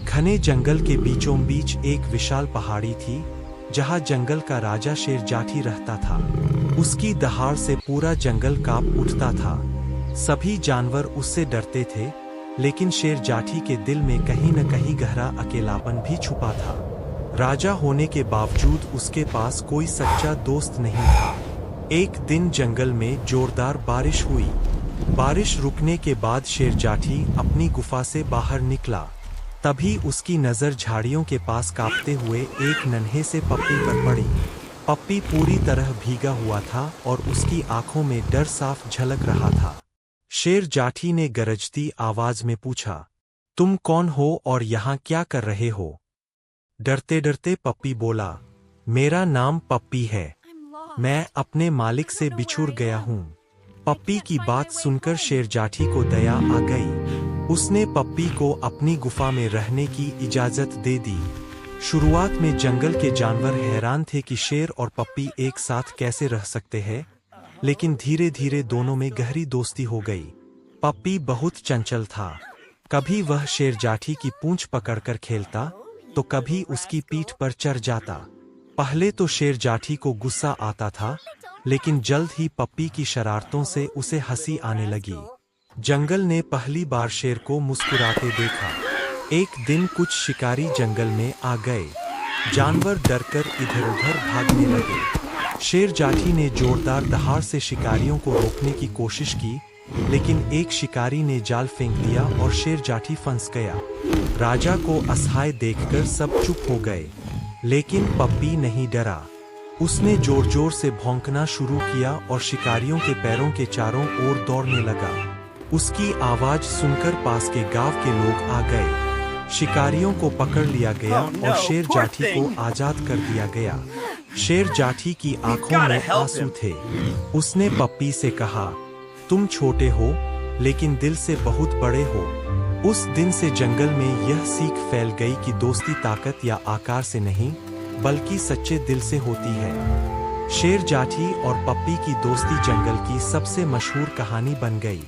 घने जंगल के बीचों बीच एक विशाल पहाड़ी थी, जहां जंगल का राजा शेर जाठी रहता था। उसकी दहाड़ से पूरा जंगल कांप उठता था। सभी जानवर उससे डरते थे, लेकिन शेर जाठी के दिल में कहीं न कहीं गहरा अकेलापन भी छुपा था। राजा होने के बावजूद उसके पास कोई सच्चा दोस्त नहीं था। एक दिन जंगल में जोरदार बारिश हुई। बारिश रुकने के बाद शेर जाठी अपनी गुफा से बाहर निकला। तभी उसकी नज़र झाड़ियों के पास कांपते हुए एक नन्हे से पप्पी पर पड़ी। पप्पी पूरी तरह भीगा हुआ था और उसकी आंखों में डर साफ झलक रहा था। शेर जाठी ने गरजती आवाज में पूछा, तुम कौन हो और यहाँ क्या कर रहे हो? डरते डरते पप्पी बोला, मेरा नाम पप्पी है। मैं अपने मालिक से बिछुड़ गया हूँ। पप्पी की बात सुनकर शेर जाठी को दया आ गई। उसने पप्पी को अपनी गुफा में रहने की इजाजत दे दी। शुरुआत में जंगल के जानवर हैरान थे कि शेर और पप्पी एक साथ कैसे रह सकते हैं, लेकिन धीरे धीरे दोनों में गहरी दोस्ती हो गई। पप्पी बहुत चंचल था। कभी वह शेर जाठी की पूंछ पकड़कर खेलता, तो कभी उसकी पीठ पर चढ़ जाता। पहले तो शेर जाठी को गुस्सा आता था, लेकिन जल्द ही पप्पी की शरारतों से उसे हंसी आने लगी। जंगल ने पहली बार शेर को मुस्कुराते देखा। एक दिन कुछ शिकारी जंगल में आ गए। जानवर डरकर इधर-उधर भागने लगे। शेर जाठी ने जोरदार दहाड़ से शिकारियों को रोकने की कोशिश की, लेकिन एक शिकारी ने जाल फेंक दिया और शेर जाठी फंस गया। राजा को असहाय देखकर सब चुप हो गए, लेकिन पप्पी नहीं डरा। उसने जोर जोर से भौंकना शुरू किया और शिकारियों के पैरों के चारों ओर दौड़ने लगा। उसकी आवाज सुनकर पास के गांव के लोग आ गए। शिकारियों को पकड़ लिया गया और शेर जाठी को आजाद कर दिया गया। शेर जाठी की आंखों में आंसू थे। उसने पप्पी से कहा, तुम छोटे हो, लेकिन दिल से बहुत बड़े हो। उस दिन से जंगल में यह सीख फैल गई कि दोस्ती ताकत या आकार से नहीं, बल्कि सच्चे दिल से होती है। शेर जाठी और पप्पी की दोस्ती जंगल की सबसे मशहूर कहानी बन गई।